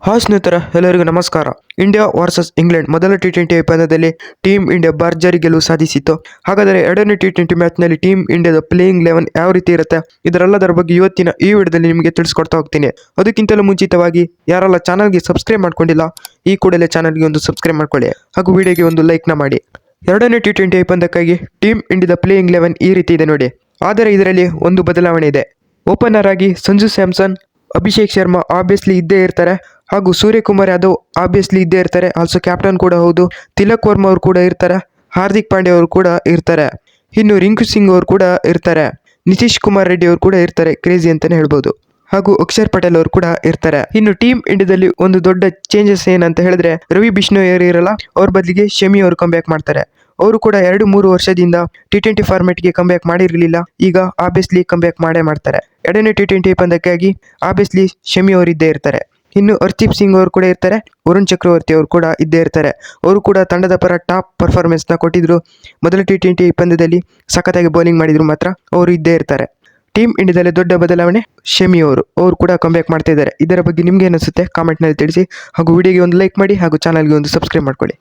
Hi ಸ್ನೇಹಿತರ ಎಲ್ಲರಿಗೂ ನಮಸ್ಕಾರ. ಇಂಡಿಯಾ ವರ್ಸಸ್ ಇಂಗ್ಲೆಂಡ್ ಮೊದಲ ಟಿ20 ಪಂದ್ಯದಲ್ಲಿ ಟೀಮ್ ಇಂಡಿಯಾ ಭರ್ಜರಿ ಗೆಲುವು ಸಾಧಿಸಿತ್ತು. ಹಾಗಾದರೆ ಎರಡನೇ ಟಿ20 ಮ್ಯಾಚ್ನಲ್ಲಿ ಟೀಮ್ ಇಂಡಿಯಾದ ಪ್ಲೇಯಿಂಗ್ 11 ಯಾವ ರೀತಿ ಇರುತ್ತೆ, ಇದರೆಲ್ಲದರ ಬಗ್ಗೆ ಇವತ್ತಿನ ಈ ವಿಡಿಯೋದಲ್ಲಿ ನಿಮಗೆ ತಿಳಿಸ್ಕೊಡ್ತಾ ಹೋಗ್ತೀನಿ. ಅದಕ್ಕಿಂತಲೂ ಮುಂಚಿತವಾಗಿ ಯಾರೆಲ್ಲ ಚಾನಲ್ಗೆ ಸಬ್ಸ್ಕ್ರೈಬ್ ಮಾಡ್ಕೊಂಡಿಲ್ಲ, ಈ ಕೂಡಲೇ ಚಾನಲ್ಗೆ ಒಂದು ಸಬ್ಸ್ಕ್ರೈಬ್ ಮಾಡ್ಕೊಳ್ಳಿ ಹಾಗೂ ವಿಡಿಯೋಗೆ ಒಂದು ಲೈಕ್ನ ಮಾಡಿ. ಎರಡನೇ ಟಿ20 ಪಂದ್ಯಕ್ಕಾಗಿ ಟೀಮ್ ಇಂಡಿಯಾದ ಪ್ಲೇಯಿಂಗ್ 11 ಈ ರೀತಿ ಇದೆ ನೋಡಿ. ಆದರೆ ಇದರಲ್ಲಿ ಒಂದು ಬದಲಾವಣೆ ಇದೆ. ಓಪನರ್ ಆಗಿ ಸಂಜು ಸ್ಯಾಮ್ಸನ್, ಅಭಿಷೇಕ್ ಶರ್ಮಾ ಆಬ್ವಿಯಸ್ಲಿ ಇದ್ದೇ ಇರ್ತಾರೆ ಹಾಗೂ ಸೂರ್ಯಕುಮಾರ್ ಯಾದವ್ ಆಬ್ವಿಯಸ್ಲಿ ಇದ್ದೇ ಇರ್ತಾರೆ. ಆಲ್ಸೋ ಕ್ಯಾಪ್ಟನ್ ಕೂಡ ಹೌದು. ತಿಲಕ್ ವರ್ಮಾ ಅವರು ಕೂಡ ಇರ್ತಾರೆ. ಹಾರ್ದಿಕ್ ಪಾಂಡ್ಯ ಅವರು ಕೂಡ ಇರ್ತಾರೆ. ಇನ್ನು ರಿಂಕು ಸಿಂಗ್ ಅವರು ಕೂಡ ಇರ್ತಾರೆ. ನಿತೀಶ್ ಕುಮಾರ್ ರೆಡ್ಡಿ ಅವರು ಕೂಡ ಇರ್ತಾರೆ, ಕ್ರೇಜಿ ಅಂತಾನೆ ಹೇಳ್ಬೋದು. ಹಾಗೂ ಅಕ್ಷರ್ ಪಟೇಲ್ ಅವರು ಕೂಡ ಇರ್ತಾರೆ. ಇನ್ನು ಟೀಮ್ ಇಂಡಿಯಾದಲ್ಲಿ ಒಂದು ದೊಡ್ಡ ಚೇಂಜಸ್ ಏನಂತ ಹೇಳಿದ್ರೆ, ರವಿ ಬಿಷ್ಣೋಯ್ ಇರಲ್ಲ, ಅವ್ರ ಬದಲಿಗೆ ಶಮಿ ಅವರು ಕಂಬ್ಯಾಕ್ ಮಾಡ್ತಾರೆ. ಅವರು ಕೂಡ 2-3 ವರ್ಷದಿಂದ ಟಿ20 ಫಾರ್ಮೆಟ್ಗೆ ಕಂಬ್ಯಾಕ್ ಮಾಡಿರಲಿಲ್ಲ. ಈಗ ಆಬ್ವಿಯಸ್ಲಿ ಕಂಬ್ಯಾಕ್ ಮಾಡೇ ಮಾಡ್ತಾರೆ. ಎರಡನೇ ಟಿ20 ಪಂದ್ಯಕ್ಕಾಗಿ ಆಬ್ವಿಯಸ್ಲಿ ಶಮಿ ಅವರು ಇದ್ದೇ ಇರ್ತಾರೆ. ಇನ್ನು ಹರ್ದೀಪ್ ಸಿಂಗ್ ಅವರು ಕೂಡ ಇರ್ತಾರೆ. ವರುಣ್ ಚಕ್ರವರ್ತಿ ಅವರು ಕೂಡ ಇದ್ದೇ ಇರ್ತಾರೆ. ಅವರು ಕೂಡ ತಂಡದ ಪರ ಟಾಪ್ ಪರ್ಫಾರ್ಮೆನ್ಸ್ನ ಕೊಟ್ಟಿದ್ರು. ಮೊದಲ ಟಿ20 ಪಂದ್ಯದಲ್ಲಿ ಸಖತ್ತಾಗಿ ಬೌಲಿಂಗ್ ಮಾಡಿದ್ರು, ಮಾತ್ರ ಅವರು ಇದ್ದೇ ಇರ್ತಾರೆ. ಟೀಮ್ ಇಂಡಿಯಾದಲ್ಲಿ ದೊಡ್ಡ ಬದಲಾವಣೆ ಶಮಿ ಅವರು ಕೂಡ ಕಂಬ್ಯಾಕ್ ಮಾಡ್ತಾ ಇದ್ದಾರೆ. ಇದರ ಬಗ್ಗೆ ನಿಮ್ಗೆ ಅನಿಸುತ್ತೆ ಕಾಮೆಂಟ್ನಲ್ಲಿ ತಿಳಿಸಿ ಹಾಗೂ ವಿಡಿಯೋಗೆ ಒಂದು ಲೈಕ್ ಮಾಡಿ ಹಾಗೂ ಚಾನಲ್ಗೆ ಒಂದು ಸಬ್ಸ್ಕ್ರೈಬ್ ಮಾಡ್ಕೊಳ್ಳಿ.